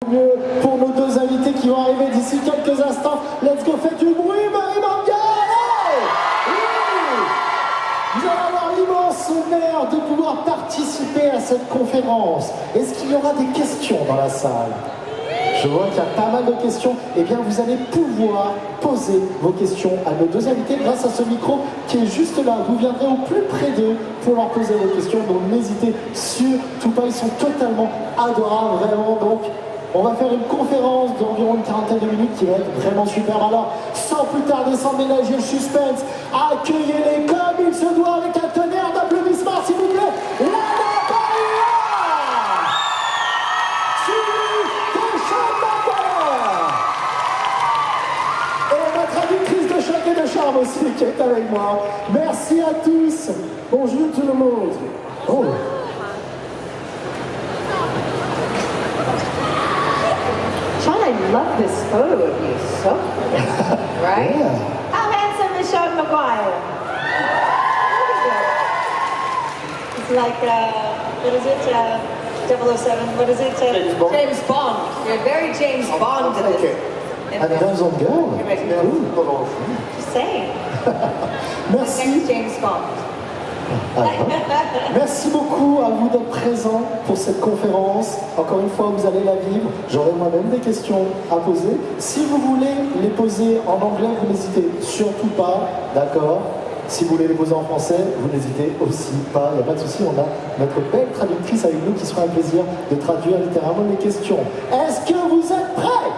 Mieux pour nos deux invités qui vont arriver d'ici quelques instants. Let's go, faites du bruit, Paris Manga! Oui, vous allez avoir l'immense honneur de pouvoir participer à cette conférence. Est-ce qu'il y aura des questions dans la salle? Je vois qu'il y a pas mal de questions. Eh bien, vous allez pouvoir poser vos questions à nos deux invités grâce à ce micro qui est juste là. Vous viendrez au plus près d'eux pour leur poser vos questions. Donc, n'hésitez surtout pas. Ils sont totalement adorables, vraiment. Donc, on va faire une conférence d'environ une quarantaine de minutes qui va être vraiment super. Alors, sans plus tarder, sans ménager le suspense, accueillez-les comme il se doit avec un tonnerre d'applaudissements, s'il vous plaît. Lana Parrilla, suivi de Maguire. Et ma traductrice de choc et de charme aussi qui est avec moi. Merci à tous. Bonjour tout le monde. Oh. I love this photo of you, so right? Yeah. How handsome is Sean Maguire? It's like, what is it? 007, what is it? James Bond. James Bond. You're very James Bond. Okay. And that's on girl. Just saying. Merci. Next James Bond. Merci beaucoup à vous d'être présents pour cette conférence. Encore une fois, vous allez la vivre. J'aurai moi-même des questions à poser. Si vous voulez les poser en anglais, vous n'hésitez surtout pas, d'accord? Si vous voulez les poser en français, vous n'hésitez aussi pas. Il n'y a pas de souci, on a notre belle traductrice avec nous qui sera un plaisir de traduire littéralement les questions. Est-ce que vous êtes prêts?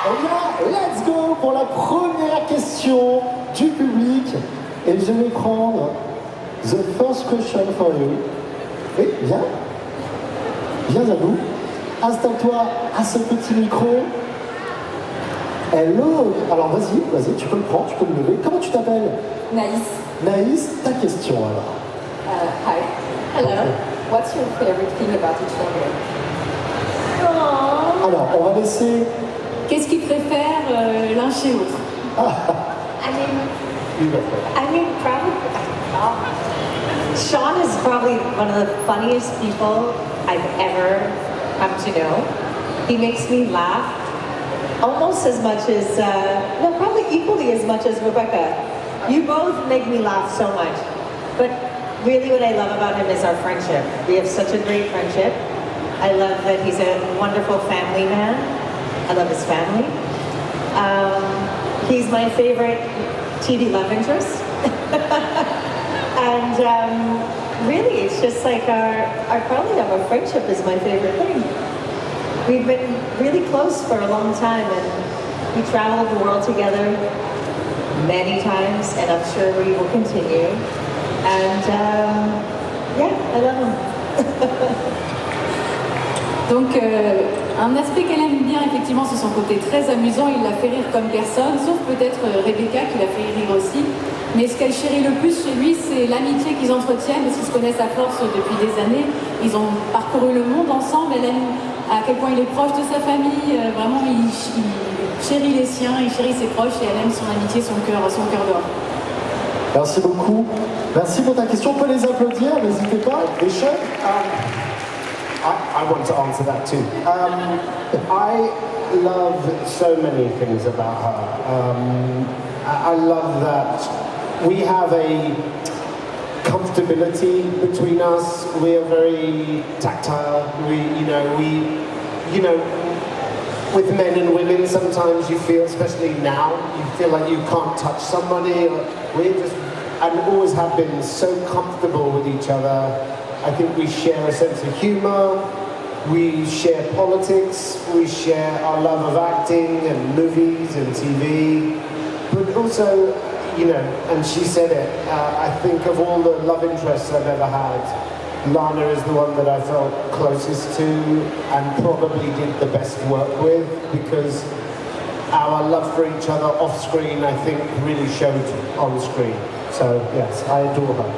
Eh bien, let's go pour la première question du public. Et je vais prendre the first question for you. Oui, viens. Viens à nous. Installe-toi à ce petit micro. Hello. Alors vas-y, tu peux le prendre, tu peux le lever. Comment tu t'appelles? Naïs. Naïs, ta question alors. Hi. Hello. Okay. What's your favorite thing about each other? Alors, on va laisser... Qu'est-ce qu'ils préfèrent l'un chez l'autre? I mean, probably, Sean is probably one of the funniest people I've ever come to know. He makes me laugh almost as much as, no, probably equally as much as Rebecca. You both make me laugh so much. But really what I love about him is our friendship. We have such a great friendship. I love that he's a wonderful family man. I love his family. He's my favorite TV love interest. And really, it's just like probably our friendship is my favorite thing. We've been really close for a long time, and we traveled the world together many times, and I'm sure we will continue. And yeah, I love him. Donc, un aspect qu'elle aime bien, effectivement, c'est son côté très amusant. Il la fait rire comme personne, sauf peut-être Rebecca qui la fait rire aussi. Mais ce qu'elle chérit le plus chez lui, c'est l'amitié qu'ils entretiennent, parce qu'ils se connaissent à force depuis des années. Ils ont parcouru le monde ensemble. Elle aime à quel point il est proche de sa famille. Vraiment, il chérit les siens, il chérit ses proches et elle aime son amitié, son cœur d'or. Merci beaucoup. Merci pour ta question. On peut les applaudir, n'hésitez pas. Des chefs. I want to answer that too. I love so many things about her. I love that we have a comfortability between us. We are very tactile. With men and women, sometimes you feel, especially now, you feel like you can't touch somebody. And always have been so comfortable with each other. I think we share a sense of humor, we share politics, we share our love of acting and movies and TV, but also, and she said it, I think of all the love interests I've ever had, Lana is the one that I felt closest to and probably did the best work with, because our love for each other off screen, I think, really showed on screen. So yes, I adore her.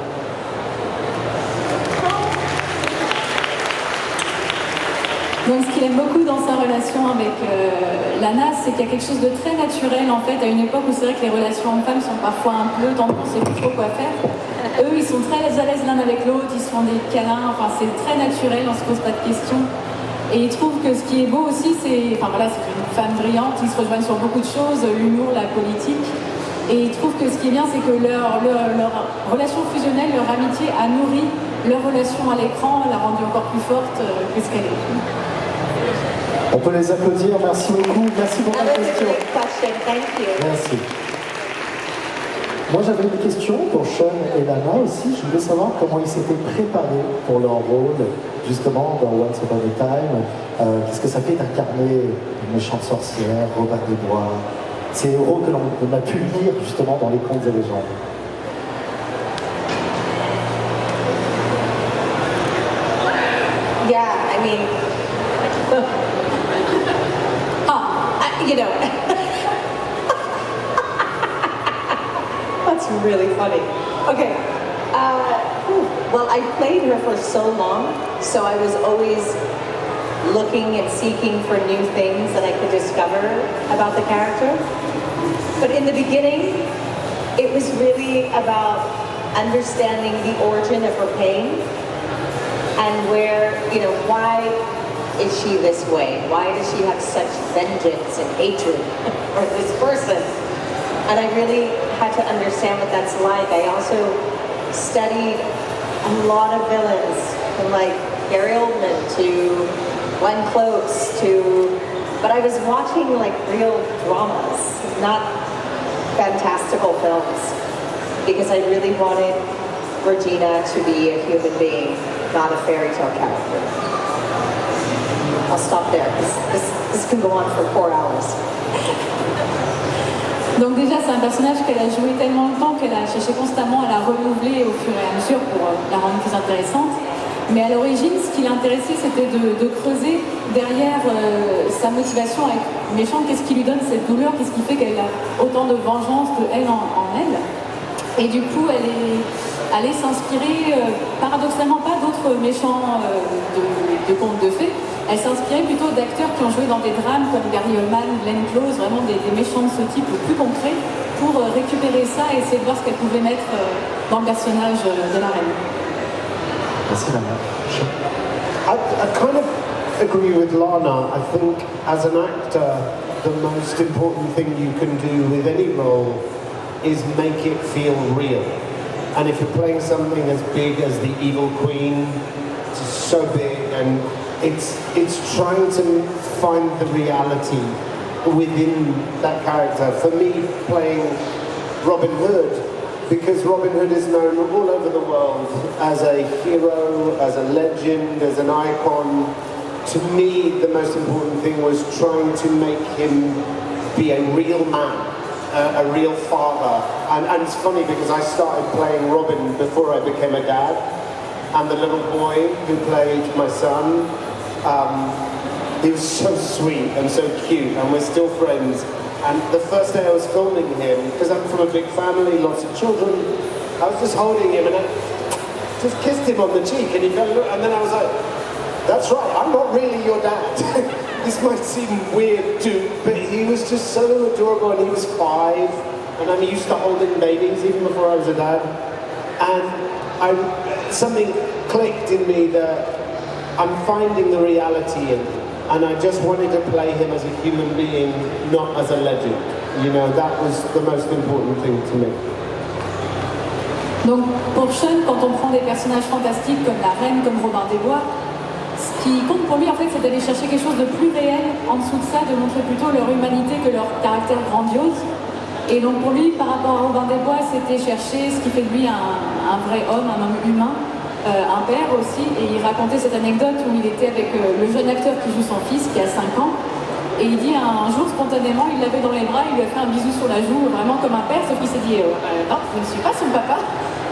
Donc ce qu'il aime beaucoup dans sa relation avec Lana, c'est qu'il y a quelque chose de très naturel en fait, à une époque où c'est vrai que les relations hommes-femmes sont parfois un peu tendues, on ne sait plus trop quoi faire. Eux, ils sont très à l'aise l'un avec l'autre, ils se font des câlins, enfin c'est très naturel, on ne se pose pas de questions. Et il trouve que ce qui est beau aussi, c'est une femme brillante, ils se rejoignent sur beaucoup de choses, l'humour, la politique. Et il trouve que ce qui est bien, c'est que leur relation fusionnelle, leur amitié a nourri leur relation à l'écran, l'a rendue encore plus forte que ce qu'elle est. On peut les applaudir, merci beaucoup, merci pour ta question. Merci. Moi j'avais une question pour Sean et Lana aussi, je voulais savoir comment ils s'étaient préparés pour leur rôle, justement dans Once Upon a Time. Qu'est-ce que ça fait d'incarner une méchante sorcière, Robin des Bois, ces héros que l'on a pu lire justement dans les contes et légendes. Yeah, I mean, you know, that's really funny. Okay, well, I played her for so long, so I was always looking and seeking for new things that I could discover about the character. But in the beginning, it was really about understanding the origin of her pain and where, you know, why is she this way? Why does she have such vengeance and hatred for this person? And I really had to understand what that's like. I also studied a lot of villains, from like Gary Oldman to Glenn Close to, but I was watching like real dramas, not fantastical films, because I really wanted Regina to be a human being, not a fairy tale character. I'll stop there, because this can go on for 4 hours. Donc déjà, c'est un personnage qu'elle a joué tellement longtemps qu'elle a cherché constamment à la renouveler au fur et à mesure pour la rendre plus intéressante. Mais à l'origine, ce qui l'intéressait, c'était de creuser derrière sa motivation à être méchante. Qu'est-ce qui lui donne cette douleur? Qu'est-ce qui fait qu'elle a autant de vengeance, de haine en elle? Et du coup, elle est allée s'inspirer, paradoxalement pas d'autres méchants de contes de fées. Elle s'inspirait plutôt d'acteurs qui ont joué dans des drames comme Gary Oldman, Glenn Close, vraiment des méchants de ce type plus concrets, pour récupérer ça et essayer de voir ce qu'elle pouvait mettre dans le personnage de la reine. Merci Lana. I kind of agree with Lana. I think as an actor, the most important thing you can do with any role is make it feel real. And if you're playing something as big as the Evil Queen, it's so big, and it's trying to find the reality within that character. For me, playing Robin Hood, because Robin Hood is known all over the world as a hero, as a legend, as an icon. To me, the most important thing was trying to make him be a real man, a real father. And it's funny because I started playing Robin before I became a dad. And the little boy who played my son, he was so sweet and so cute, and we're still friends. And the first day I was filming him, because I'm from a big family, lots of children, I was just holding him and I just kissed him on the cheek, and he fell, and then I was like, that's right, I'm not really your dad. This might seem weird too, but he was just so adorable, and he was 5, and I'm used to holding babies even before I was a dad. And something clicked in me that I'm finding the reality in him. And I just wanted to play him as a human being, not as a legend. You know, that was the most important thing to me. Donc pour Sean, quand on prend des personnages fantastiques comme la reine, comme Robin des Bois, ce qui compte pour lui en fait, c'est d'aller chercher quelque chose de plus réel en dessous de ça, de montrer plutôt leur humanité que leur caractère grandiose. Et donc pour lui, par rapport à Robin des Bois, c'était chercher ce qui fait de lui un vrai homme, un homme humain. Un père aussi, et il racontait cette anecdote où il était avec le jeune acteur qui joue son fils, qui a 5 ans, et il dit un jour spontanément, il l'avait dans les bras, il lui a fait un bisou sur la joue, vraiment comme un père, sauf qu'il s'est dit non, je ne suis pas son papa,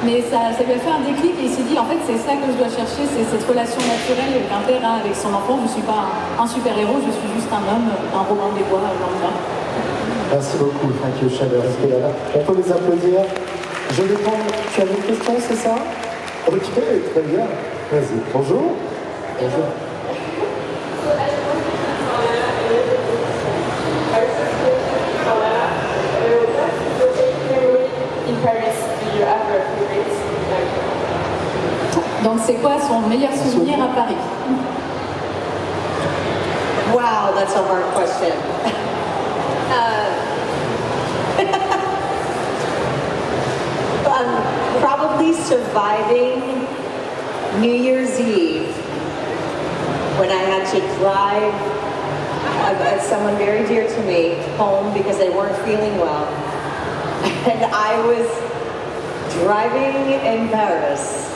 mais ça lui a fait un déclic, et il s'est dit en fait c'est ça que je dois chercher, c'est cette relation naturelle qu'un père a avec son enfant. Je ne suis pas un super-héros, je suis juste un homme, un Robin des Bois lambda. Merci beaucoup, thank you, Shadow. On peut les applaudir. Je vais prendre, tu avais une question, c'est ça? Ok, très bien. Vas-y. Bonjour. Bonjour. In Paris, do you ever feel Donc c'est quoi son meilleur souvenir à Paris? that's a hard question. Probably surviving New Year's Eve when I had to drive someone very dear to me home because they weren't feeling well. And I was driving in Paris.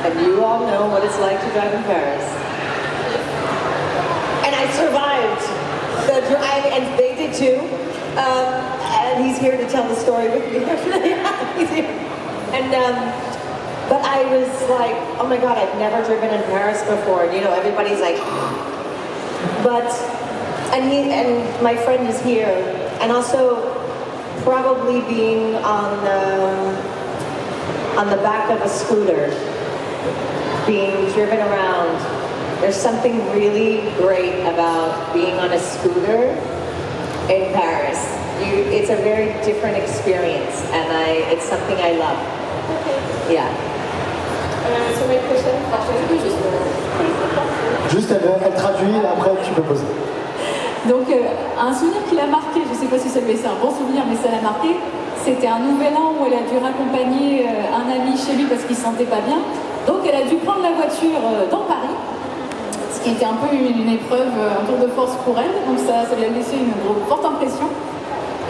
And you all know what it's like to drive in Paris. And I survived the drive, and they did too. And he's here to tell the story with me. He's here. And but I was like, oh my God, I've never driven in Paris before. You know, everybody's like, but and my friend is here, and also probably being on the back of a scooter, being driven around. There's something really great about being on a scooter in Paris. It's a very different experience, and it's something I love. Okay. Yeah. So my question, Juste, elle traduit et après tu peux poser. Donc, un souvenir qui l'a marqué, je ne sais pas si ça lui est un bon souvenir, mais ça l'a marqué, c'était un nouvel an où elle a dû raccompagner un ami chez lui parce qu'il ne se sentait pas bien. Donc, elle a dû prendre la voiture dans Paris, ce qui était un peu une épreuve, un tour de force pour elle. Donc, ça lui a laissé une forte impression.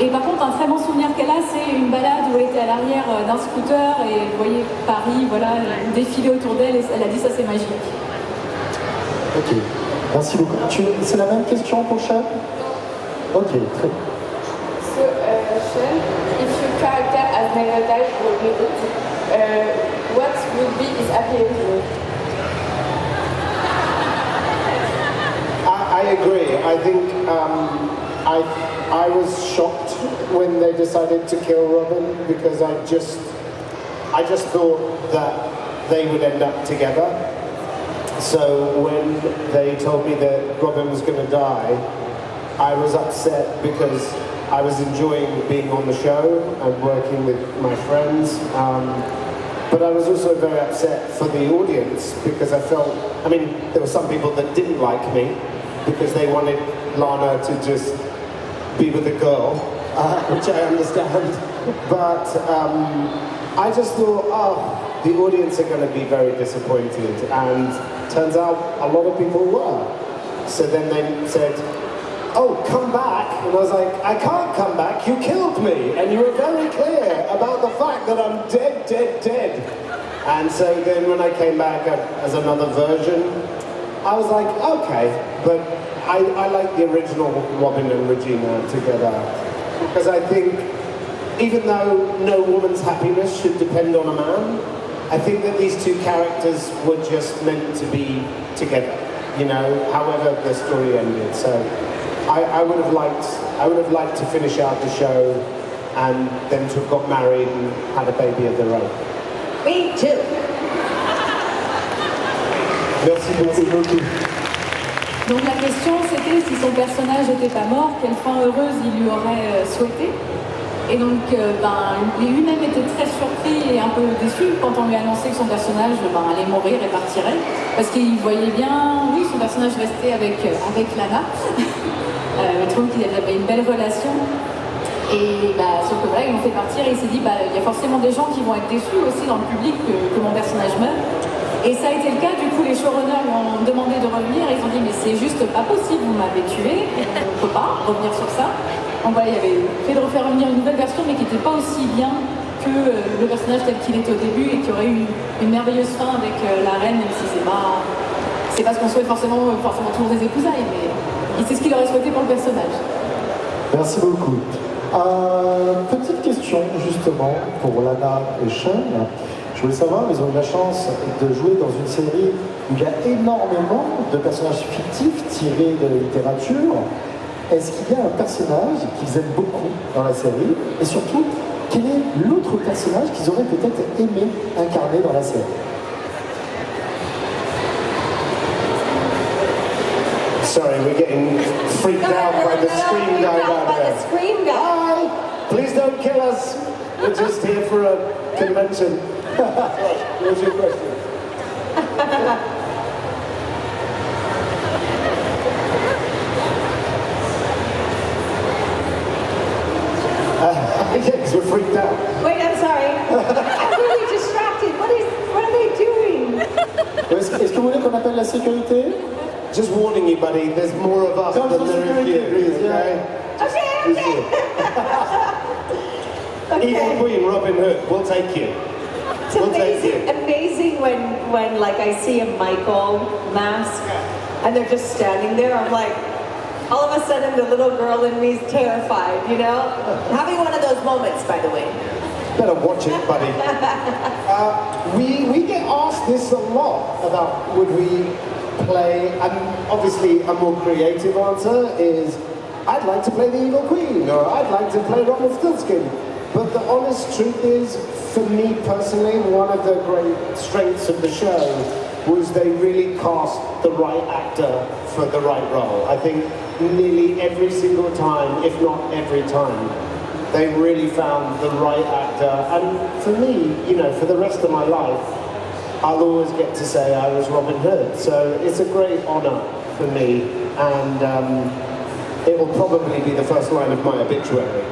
Et par contre, un très bon souvenir qu'elle a, c'est une balade où elle était à l'arrière d'un scooter et vous voyez Paris, voilà, défiler autour d'elle, et elle a dit ça c'est magique. Ok, merci beaucoup. C'est la même question pour Sean? Ok, très bien. So, Sean, if your character has never died or lived, what would be his happy ending? I agree. I think I was shocked when they decided to kill Robin because I just thought that they would end up together. So when they told me that Robin was going to die, I was upset because I was enjoying being on the show and working with my friends. But I was also very upset for the audience because I felt, I mean, there were some people that didn't like me because they wanted Lana to just be with a girl, which I understand. But I just thought, oh, the audience are going to be very disappointed. And turns out a lot of people were. So then they said, oh, come back. And I was like, I can't come back, you killed me. And you were very clear about the fact that I'm dead, dead, dead. And so then when I came back as another version, I was like, okay, but I like the original Robin and Regina together. Because I think, even though no woman's happiness should depend on a man, I think that these two characters were just meant to be together, you know, however the story ended. So I would have liked to finish out the show and them to have got married and had a baby of their own. Me too. Merci beaucoup. Donc la question c'était si son personnage n'était pas mort, quelle fin heureuse il lui aurait souhaité. Et donc lui-même était très surpris et un peu déçu quand on lui a annoncé que son personnage allait mourir et partirait. Parce qu'il voyait bien, oui, son personnage restait avec Lana. Il trouve qu'il avait une belle relation. Et sauf que voilà, ils l'ont fait partir et il s'est dit, il y a forcément des gens qui vont être déçus aussi dans le public que mon personnage meure. Et ça a été le cas, du coup les showrunners lui ont demandé de revenir et ils ont dit mais c'est juste pas possible, vous m'avez tué, on ne peut pas revenir sur ça. Donc voilà, il avait fait de refaire revenir une nouvelle version mais qui n'était pas aussi bien que le personnage tel qu'il était au début et qui aurait eu une merveilleuse fin avec la reine, même si c'est pas ce qu'on souhaite forcément toujours des épousailles, mais c'est ce qu'il aurait souhaité pour le personnage. Merci beaucoup. Petite question justement pour Lana et Sean. Je voulais savoir, ils ont eu la chance de jouer dans une série où il y a énormément de personnages fictifs tirés de la littérature. Est-ce qu'il y a un personnage qu'ils aiment beaucoup dans la série? Et surtout, quel est l'autre personnage qu'ils auraient peut-être aimé incarner dans la série? Sorry, we're getting freaked out by the scream guy down there. Hi! Please don't kill us. We're just here for a convention. What was your question? because we're freaked out. Wait, I'm sorry. I'm really distracted. What are they doing? Est-ce que vous voulez qu'on appelle la sécurité? Just warning you, buddy, there's more of us Come than for there is security, you, please, okay? Okay. Evil Queen, Robin Hood, we'll take you. It's We'll take you. amazing when like I see a Michael mask and they're just standing there. I'm like, all of a sudden the little girl in me is terrified, you know? Having one of those moments, by the way. Better watch it, buddy. We get asked this a lot about would we play, and obviously a more creative answer is I'd like to play the Evil Queen, or I'd like to play Rumpelstiltskin. But the honest truth is, for me personally, one of the great strengths of the show was they really cast the right actor for the right role. I think nearly every single time, if not every time, they really found the right actor. And for me, you know, for the rest of my life, I'll always get to say I was Robin Hood. So it's a great honor for me, and it will probably be the first line of my obituary.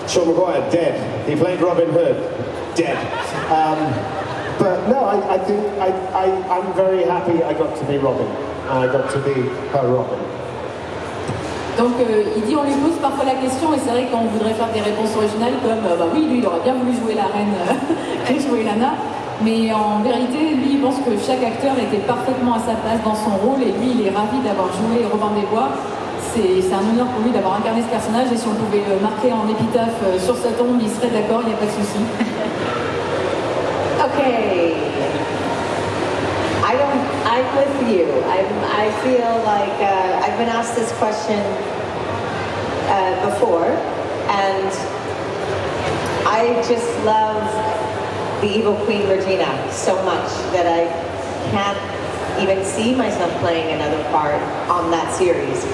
Sean Maguire, dead. He played Robin Hood, dead. But no, I think I'm very happy I got to be Robin. I got to be her Robin. Donc il dit on lui pose parfois la question et c'est vrai qu'on voudrait faire des réponses originales comme bah oui lui il aurait bien voulu jouer la reine et jouer Lana, mais en vérité lui il pense que chaque acteur était parfaitement à sa place dans son rôle et lui il est ravi d'avoir joué Robin des Bois. C'est un honneur pour lui d'avoir incarné ce personnage et si on pouvait le marquer en épitaphe sur sa tombe il serait d'accord, il n'y a pas de souci. Okay. I'm with you. I feel like I've been asked this question before, and I just love the Evil Queen Regina so much that I can't even see myself playing another part on that series.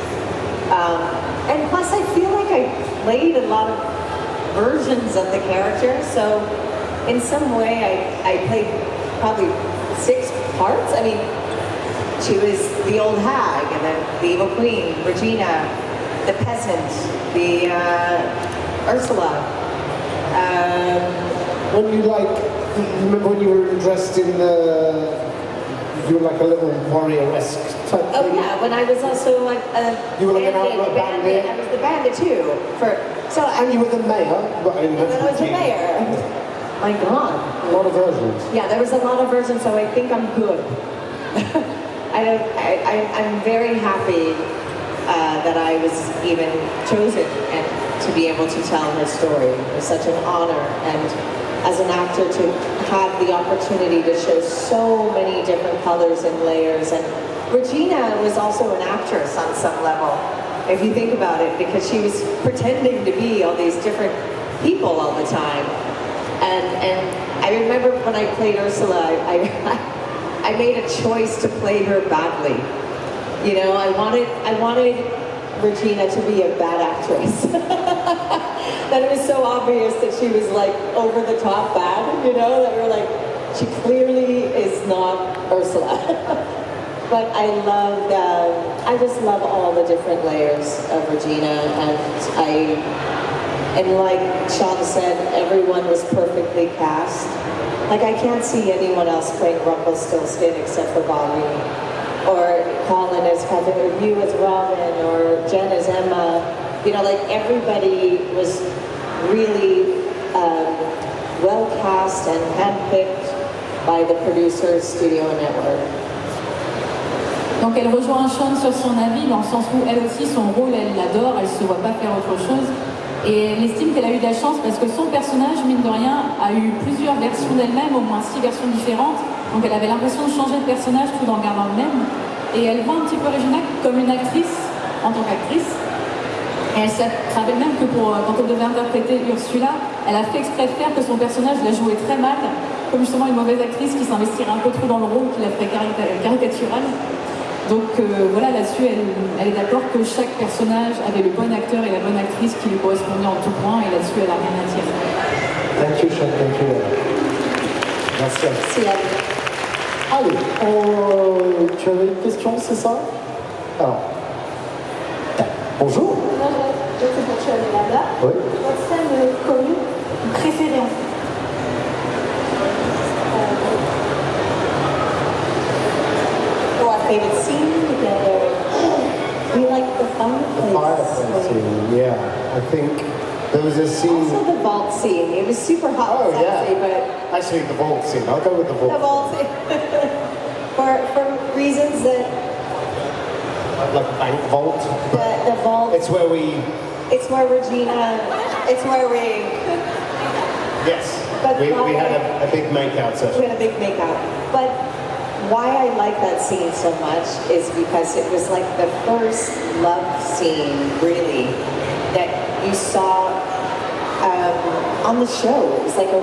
And plus, I feel like I played a lot of versions of the character, so in some way I played probably 6 parts. I mean, she was the old hag, and then the Evil Queen, Regina, the peasant, the Ursula. When you remember when you were dressed in you were like a little warrior-esque type thing? Oh yeah, when I was also like a you were like an outlaw bandit. I was the bandit too. And you were the mayor. But I was the mayor. My God. A lot of versions. Yeah, there was a lot of versions, so I think I'm good. I'm very happy that I was even chosen and to be able to tell her story. It was such an honor, and as an actor to have the opportunity to show so many different colors and layers. And Regina was also an actress on some level, if you think about it, because she was pretending to be all these different people all the time. And I remember when I played Ursula, I made a choice to play her badly. You know, I wanted Regina to be a bad actress. That it was so obvious that she was like over the top bad, you know, that we're like, she clearly is not Ursula. But I just love all the different layers of Regina, and like Sean said, everyone was perfectly cast. Like I can't see anyone else playing Rumpelstiltskin except for Bobby, or Colin as Kevin, or you as Robin, or Jen as Emma. You know, like everybody was really well cast and handpicked by the producers, studio, and network. Donc elle rejoint Sean sur son avis dans le sens où elle aussi son rôle elle l'adore, elle se voit pas faire autre chose et elle estime qu'elle a eu de la chance parce que son personnage mine de rien a eu plusieurs versions d'elle-même, au moins 6 versions différentes, donc elle avait l'impression de changer de personnage tout en gardant le même et elle voit un petit peu Regina comme une actrice en tant qu'actrice. Et elle se rappelle même que quand elle devait interpréter Ursula, elle a fait exprès de faire que son personnage l'a joué très mal, comme justement une mauvaise actrice qui s'investirait un peu trop dans le rôle, qui la ferait caricatural. Donc voilà, là-dessus, elle est d'accord que chaque personnage avait le bon acteur et la bonne actrice qui lui correspondait en tout point, et là-dessus, elle n'a rien à dire. Thank you, Sean. Thank you. Merci. Allez, tu avais une question, c'est ça? Alors, Bonjour. Je sais pour Sean et Lana. Oui. Votre scène commune préférée en fait. Our favorite scene together. We like the The fireplace. fireplace scene, yeah. I think there was a scene... Also the vault scene. It was super hot Oh, and sexy, yeah. but Actually, the vault scene. I'll go with the vault. the vault scene. for reasons that Like bank vault. the vault. It's where we... It's where Regina. It's where we Yes. But We why- had a big makeout we session. had a big makeout. But why I like that scene so much is because it was like the first love scene, really, that you saw on the show. It was like a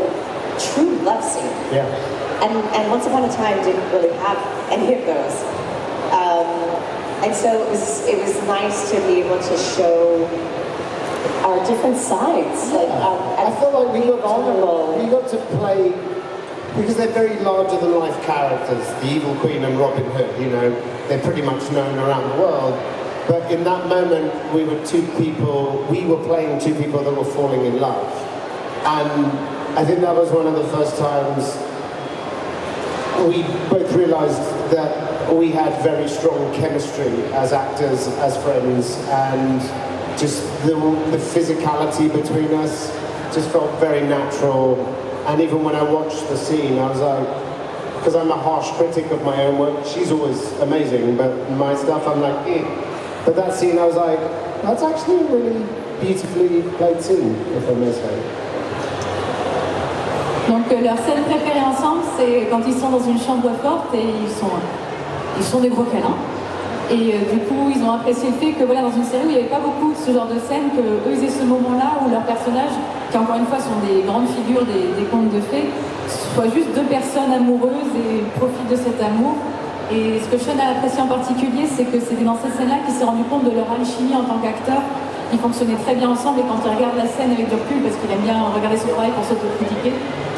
true love scene. Yeah. And Once Upon a Time didn't really have any of those. And so it was nice to be able to show our different sides. Like, I feel like we got to play, because they're very larger than life characters, the Evil Queen and Robin Hood, you know, they're pretty much known around the world. But in that moment, we were playing two people that were falling in love. And I think that was one of the first times we both realized that we had very strong chemistry as actors, as friends, and just the physicality between us just felt very natural. And even when I watched the scene, I was like, because I'm a harsh critic of my own work, she's always amazing, but my stuff, I'm like, eh. But that scene, I was like, that's actually a really beautifully played scene, if I may say. Donc leur scène préférée ensemble, c'est quand ils sont dans une chambre forte et ils sont des gros câlins. Et du coup, ils ont apprécié le fait que voilà, dans une série où il n'y avait pas beaucoup de ce genre de scène, qu'eux ils aient ce moment-là où leurs personnages, qui encore une fois sont des grandes figures des contes de fées, soient juste deux personnes amoureuses et profitent de cet amour. Et ce que Sean a apprécié en particulier, c'est que c'était dans cette scène-là qu'il s'est rendu compte de leur alchimie en tant qu'acteurs. Ils fonctionnaient très bien ensemble et quand il regarde la scène avec du recul, parce qu'il aime bien regarder son travail pour s'autocritiquer,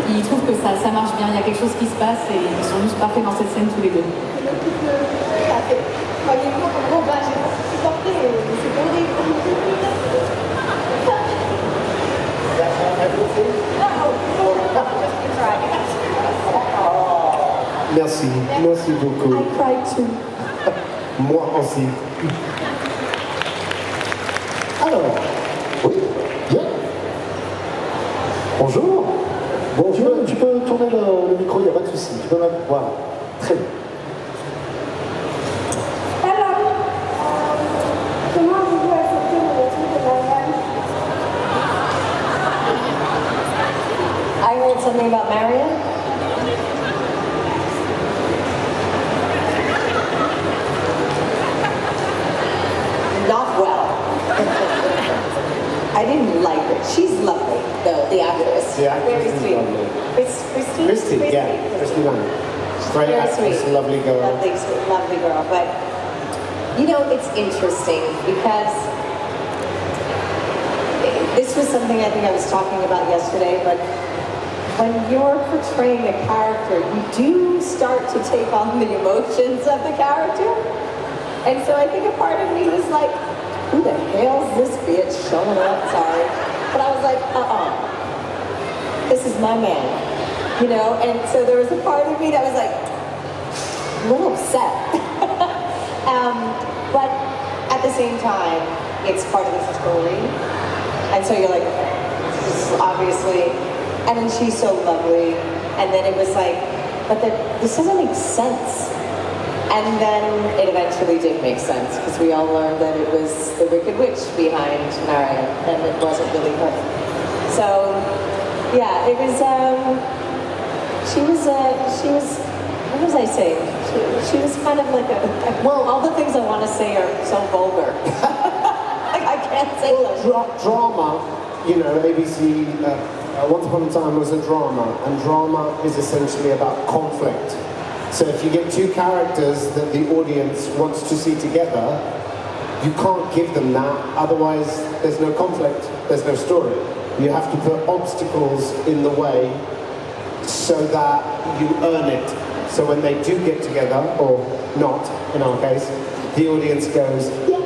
il trouve que ça marche bien, il y a quelque chose qui se passe et ils sont juste parfaits dans cette scène tous les deux. Croyez-moi, en gros, j'ai pas supporté, c'est horrible. Merci, merci beaucoup. I cried too. Moi aussi. Alors, oui, bien. Bonjour. Bonjour, tu peux tourner le micro, il n'y a pas de souci. Tu peux même... Voilà, très bien. Alors, comment avez-vous accepté le retour de Marianne? I heard something about Marion. Not well. I didn't like her. She's lovely, though, the actress. The actress Very is sweet. lovely. Christy? Christy, yeah, Christy Lang. Great Very actress, sweet. lovely girl. Lovely girl. But, you know, it's interesting because this was something I think I was talking about yesterday, but when you're portraying a character, you do start to take on the emotions of the character. And so I think a part of me was like, who the hell's this bitch showing up? Sorry. But I was like, this is my man. You know, and so there was a part of me that was like, a little upset. But at the same time, it's part of the story. And so you're like, this is obviously, and then she's so lovely. And then it was like, but this doesn't make sense. And then it eventually did make sense because we all learned that it was the Wicked Witch behind Marion and it wasn't really her. So, yeah, it was, she was, what was I saying? She was kind of like well, all the things I want to say are so vulgar. Like, I can't say them. Drama, you know, ABC, Once Upon a Time was a drama, and drama is essentially about conflict. So if you get two characters that the audience wants to see together, you can't give them that, otherwise there's no conflict, there's no story. You have to put obstacles in the way so that you earn it. So when they do get together, or not in our case, the audience goes, yeah.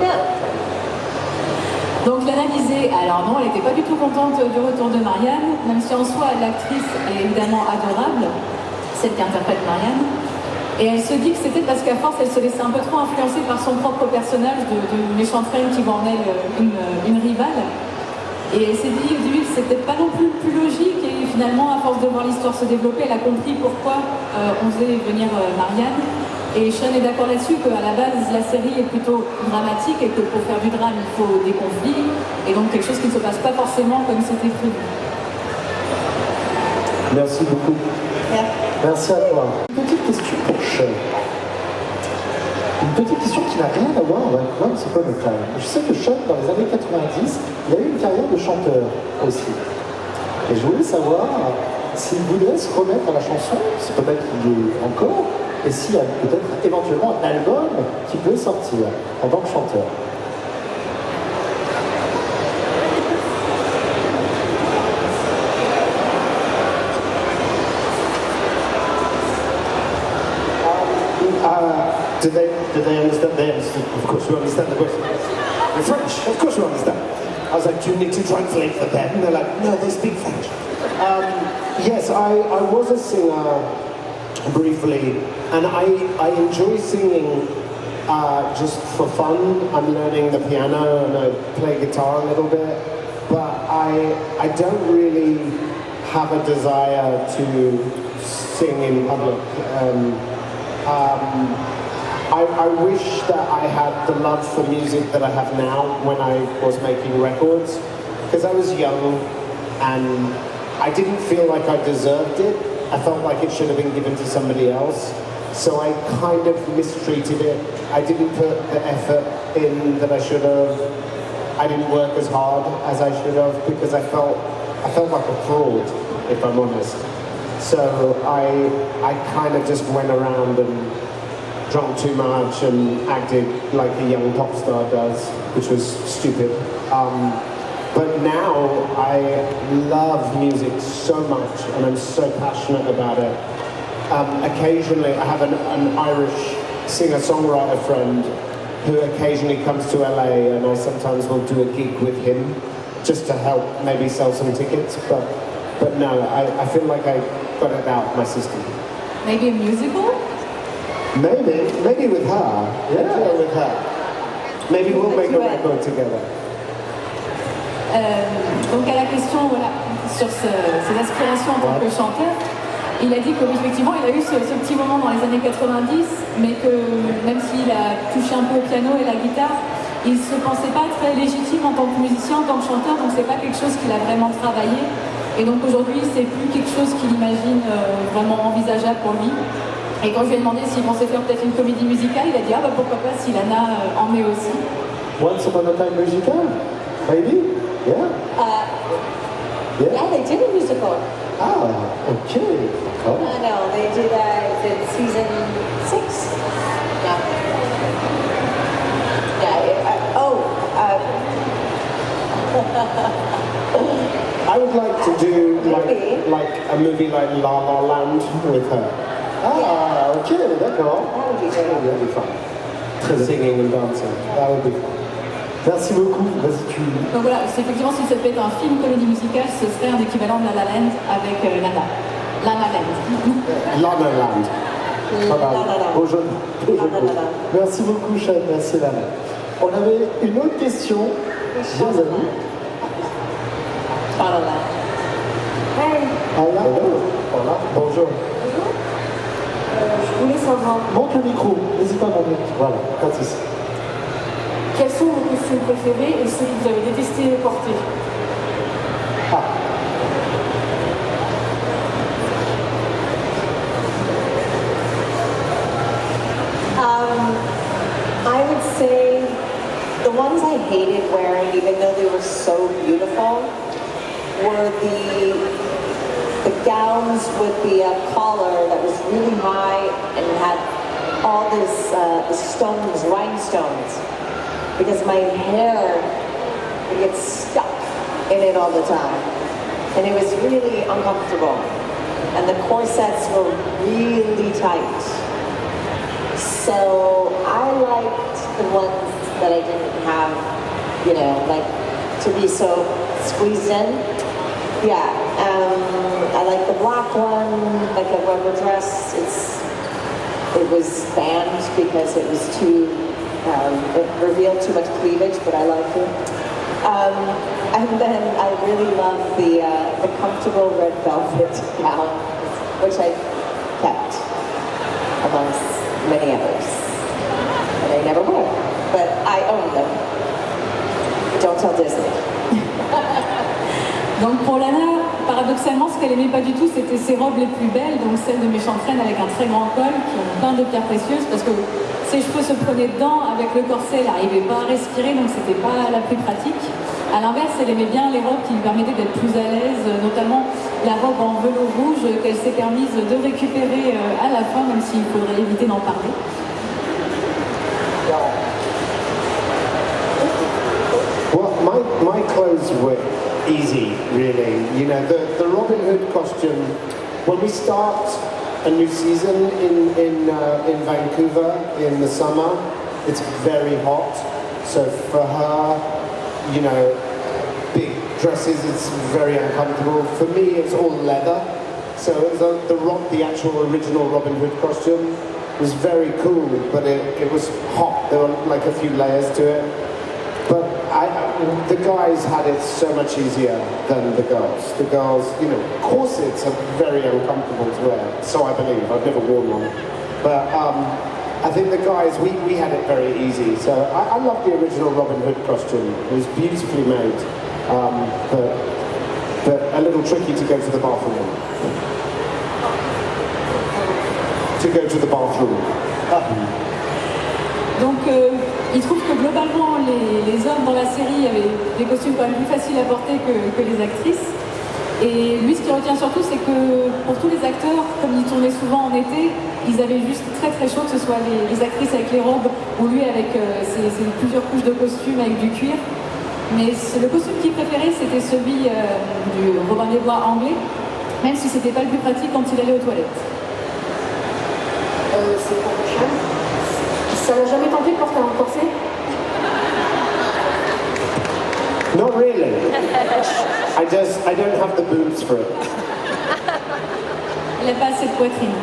No. réalisé, alors non, elle n'était pas du tout contente du retour de Marianne, même si en soi l'actrice est évidemment adorable, celle qui interprète Marianne. Et elle se dit que c'était parce qu'à force elle se laissait un peu trop influencer par son propre personnage de méchante reine qui voit en elle une rivale. Et elle s'est dit au début que c'était pas non plus logique, et finalement à force de voir l'histoire se développer, elle a compris pourquoi on faisait venir Marianne. Et Sean est d'accord là-dessus qu'à la base la série est plutôt dramatique et que pour faire du drame il faut des conflits, et donc quelque chose qui ne se passe pas forcément comme c'était prévu. Merci beaucoup. Merci à toi. Une petite question pour Sean. Une petite question qui n'a rien à voir avec Once Upon a Time. Je sais que Sean, dans les années 90, il a eu une carrière de chanteur aussi. Et je voulais savoir s'il voulait se remettre à la chanson, c'est peut-être qu'il y est encore, et s'il y a peut-être éventuellement un album qui peut sortir en tant que chanteur. Do they understand? They understand. Of course, we understand the question. In French, of course, we understand. I was like, do you need to translate for them? And they're like, no, they speak French. Yes, I was a singer briefly, and I enjoy singing just for fun. I'm learning the piano and I play guitar a little bit, but I don't really have a desire to sing in public. I wish that I had the love for music that I have now when I was making records, because I was young and I didn't feel like I deserved it. I felt like it should have been given to somebody else, so I kind of mistreated it. I didn't put the effort in that I should have. I didn't work as hard as I should have because I felt like a fraud, if I'm honest. So I kind of just went around and drank too much and acted like a young pop star does, which was stupid. But now I love music so much and I'm so passionate about it. Occasionally I have an Irish singer-songwriter friend who occasionally comes to LA, and I sometimes will do a gig with him just to help maybe sell some tickets, but no, I feel like I got it out my system. Maybe a musical? Maybe with her. Yeah, with her. Maybe we'll make a record together. Donc à la question voilà, sur ses aspirations en tant que chanteur, il a dit qu'effectivement il a eu ce petit moment dans les années 90, mais que même s'il a touché un peu au piano et la guitare, il ne se pensait pas très légitime en tant que musicien, en tant que chanteur, donc c'est pas quelque chose qu'il a vraiment travaillé. Et donc aujourd'hui c'est plus quelque chose qu'il imagine vraiment envisageable pour lui. Et quand je lui ai demandé s'il pensait faire peut-être une comédie musicale, il a dit ah bah pourquoi pas si Lana en est aussi. Once Upon a Time musical? Maybe? Yeah? Yeah, they did a musical. Ah, okay. Oh. No, they did in season 6. Yeah. I would like to do like a movie like La La Land with her. Ah, ok, d'accord. That would be great. That would be fun. Singing and dancing. That would be fun. Merci beaucoup. Vas-y, tu... Donc voilà, c'est effectivement si ça devait être un film comédie musicale, ce serait un équivalent de La La Land avec Lana. Lana Land. Lana Land. Voilà. Beau jeu. Merci beaucoup, Sean. Merci, Lana. On avait une autre question. Bien amis. Hey. Hello. Voilà. Bonjour. Je voulais savoir, Monte le micro. N'hésite pas à monter. Voilà, pas de souci. quels sont vos costumes préférés et ceux que vous avez détesté porter? Ah. I would say the ones I hated wearing, even though they were so beautiful, were the gowns with the collar that was really high and had all this the stones, rhinestones, because my hair would get stuck in it all the time, and it was really uncomfortable, and the corsets were really tight. So I liked the ones that I didn't have, you know, like to be so squeezed in. Yeah, I like the black one, like a rubber dress. It was banned because it was too, it revealed too much cleavage, but I liked it. And then I really love the comfortable red velvet gown, which I kept amongst many others. And I never wore, but I own them. Don't tell Disney. Donc pour Lana, paradoxalement, ce qu'elle aimait pas du tout, c'était ses robes les plus belles, donc celles de méchante reine avec un très grand col, qui ont plein de pierres précieuses, parce que ses cheveux se prenaient dedans, avec le corset, elle n'arrivait pas à respirer, donc c'était pas la plus pratique. À l'inverse, elle aimait bien les robes qui lui permettaient d'être plus à l'aise, notamment la robe en velours rouge qu'elle s'est permise de récupérer à la fin, même s'il faudrait éviter d'en parler. Well, my clothes were easy, really. You know, the Robin Hood costume, when we start a new season in Vancouver in the summer, it's very hot. So for her, you know, big dresses, it's very uncomfortable. For me, it's all leather. So the actual original Robin Hood costume was very cool, but it was hot. There were like a few layers to it. But the guys had it so much easier than the girls. The girls, you know, corsets are very uncomfortable to wear, so I believe. I've never worn one. But I think the guys, we had it very easy. So I love the original Robin Hood costume. It was beautifully made, but a little tricky to go to the bathroom in. To go to the bathroom. Donc il trouve que globalement les hommes dans la série avaient des costumes quand même plus faciles à porter que les actrices. Et lui, ce qui retient surtout, c'est que pour tous les acteurs, comme ils tournaient souvent en été, ils avaient juste très très chaud, que ce soit les actrices avec les robes ou lui avec ses plusieurs couches de costumes avec du cuir. Mais le costume qu'il préférait, c'était celui du Robin des Bois anglais, même si c'était pas le plus pratique quand il allait aux toilettes. C'est pour Sean. Ça l'a jamais tenté de porter un corset? Not really. I don't have the boobs for it. Il n'a pas assez de poitrine.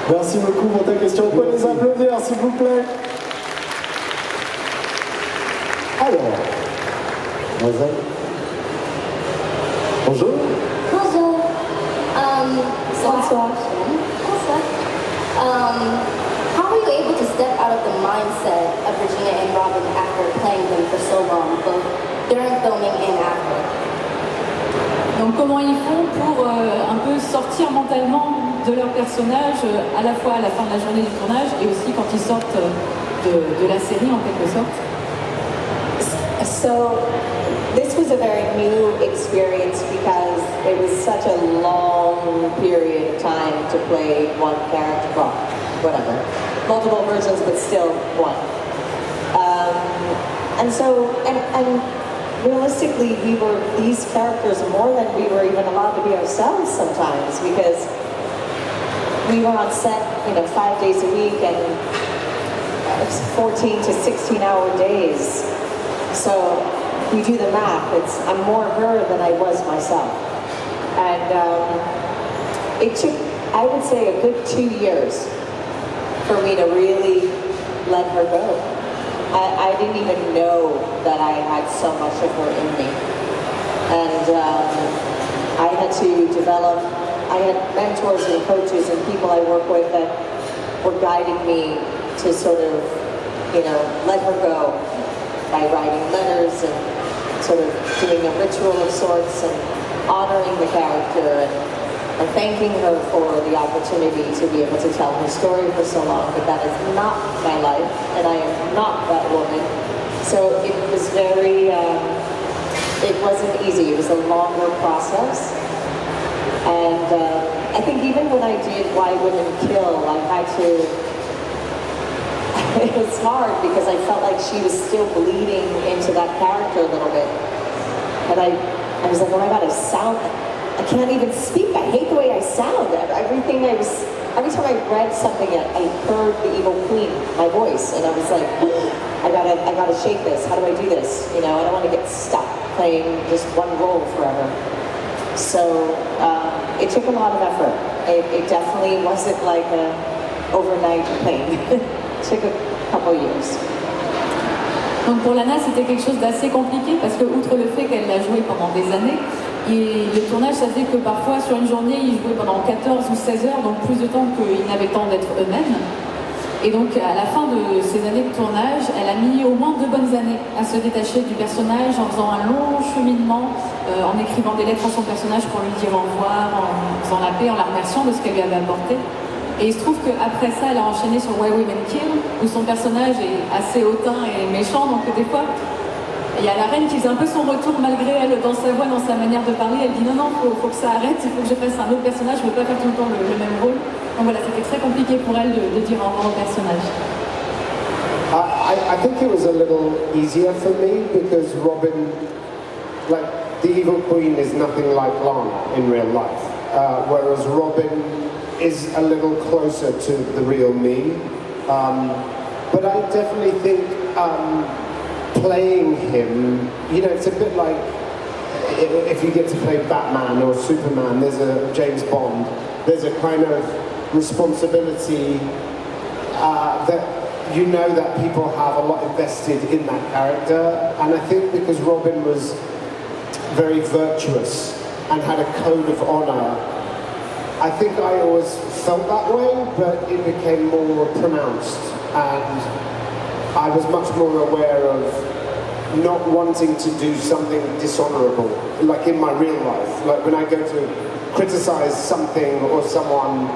Merci beaucoup pour ta question. On peut les applaudir, s'il vous plaît. Alors, mademoiselle. Bonjour. Bonjour. Bonsoir. How were you able to step out of the mindset of Regina and Robin after playing them for so long, both during filming and after? Donc comment ils font pour un peu sortir mentalement de leur personnage, à la fois à la fin de la journée du tournage et aussi quand ils sortent de la série en quelque sorte? So this was a very new experience because it was such a long period of time to play one character. Well, whatever. Multiple versions, but still one. And so, and realistically, we were these characters more than we were even allowed to be ourselves sometimes, because we were on set, 5 days a week and 14 to 16-hour days. So if you do the math, I'm more her than I was myself. And it took, I would say, a good 2 years for me to really let her go. I didn't even know that I had so much of her in me. And I had to develop, I had mentors and coaches and people I work with that were guiding me to sort of, let her go by writing letters and sort of doing a ritual of sorts and honoring the character and thanking her for the opportunity to be able to tell her story for so long, but that is not my life, and I am not that woman. So it was very, it wasn't easy. It was a longer process. And I think even when I did Why Women Kill, I had to, it was hard because I felt like she was still bleeding into that character a little bit. And I was like, oh my God, I can't even speak. I hate the way I sound. Everything I was every time I read something, I heard the evil queen, my voice, and I was like, I gotta shape this. How do I do this? You know, I don't want to get stuck playing just one role forever. So it took a lot of effort. It definitely wasn't like a overnight thing. It took a couple years. Donc pour Lana, c'était quelque chose d'assez compliqué parce que, outre le fait qu'elle l'a joué pendant des années, et le tournage, ça fait que parfois sur une journée, ils jouaient pendant 14 ou 16 heures, donc plus de temps qu'ils n'avaient le temps d'être eux-mêmes. Et donc à la fin de ces années de tournage, elle a mis au moins 2 bonnes années à se détacher du personnage en faisant un long cheminement, en écrivant des lettres à son personnage pour lui dire au revoir, en faisant la paix, en la remerciant de ce qu'elle lui avait apporté. Et il se trouve qu'après ça, elle a enchaîné sur Why Women Kill, où son personnage est assez hautain et méchant, donc des fois, il y a la reine qui faisait un peu son retour malgré elle dans sa voix, dans sa manière de parler. Elle dit non, faut que ça arrête, il faut que je fasse un autre personnage, je ne veux pas faire tout le temps le même rôle. Donc voilà, c'était très compliqué pour elle de dire au revoir au personnage. I think it was a little easier for me because Robin, like, the evil queen is nothing like Lana in real life, whereas Robin is a little closer to the real me. But I definitely think playing him, you know, it's a bit like if you get to play Batman or Superman, there's a James Bond, there's a kind of responsibility that you know that people have a lot invested in that character. And I think because Robin was very virtuous and had a code of honor, I think I always felt that way, but it became more pronounced, and I was much more aware of not wanting to do something dishonorable, like in my real life. Like when I go to criticize something or someone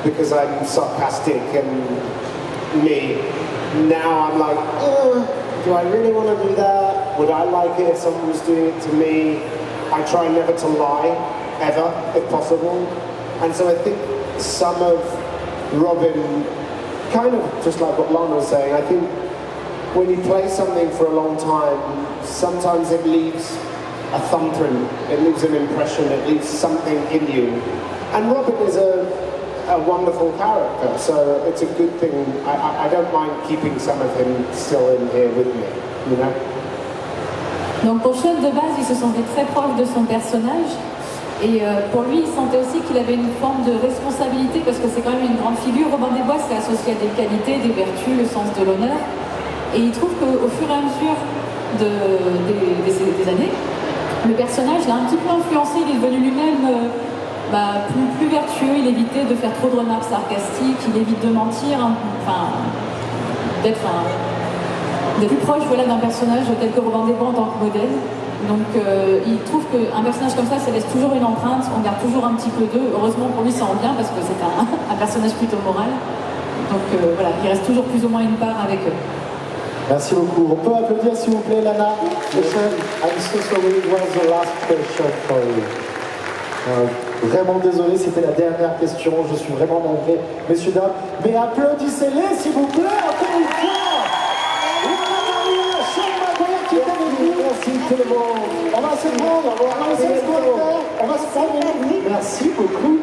because I'm sarcastic and me, now I'm like, do I really want to do that? Would I like it if someone was doing it to me? I try never to lie, ever, if possible. And so I think some of Robin, kind of just like what Lana was saying, I think when you play something for a long time, sometimes it leaves a thumbprint, it leaves an impression, it leaves something in you. And Robin is a wonderful character, so it's a good thing. I don't mind keeping some of him still in here with me, you know? Donc pour Sean, de base, il se sentait très proche de son personnage. Et pour lui, il sentait aussi qu'il avait une forme de responsabilité parce que c'est quand même une grande figure. Robin des Bois, c'est associé à des qualités, des vertus, le sens de l'honneur. Et il trouve qu'au fur et à mesure des années, le personnage l'a un petit peu influencé. Il est devenu lui-même plus vertueux. Il évitait de faire trop de remarques sarcastiques. Il évite de mentir, d'être plus proche d'un personnage tel que Robin des Bois en tant que modèle. Donc il trouve qu'un personnage comme ça laisse toujours une empreinte, on garde toujours un petit peu d'eux. Heureusement pour lui, ça en vient parce que c'est un personnage plutôt moral. Donc voilà, il reste toujours plus ou moins une part avec eux. Merci beaucoup. On peut applaudir s'il vous plaît, Lana. I'm so sorry, it was the last question for you. Vraiment désolé, c'était la dernière question. Je suis vraiment navré, messieurs, dames. Mais applaudissez-les s'il vous plaît, encore une fois. Merci tout le monde. On va se prendre, on va se prendre. Merci beaucoup.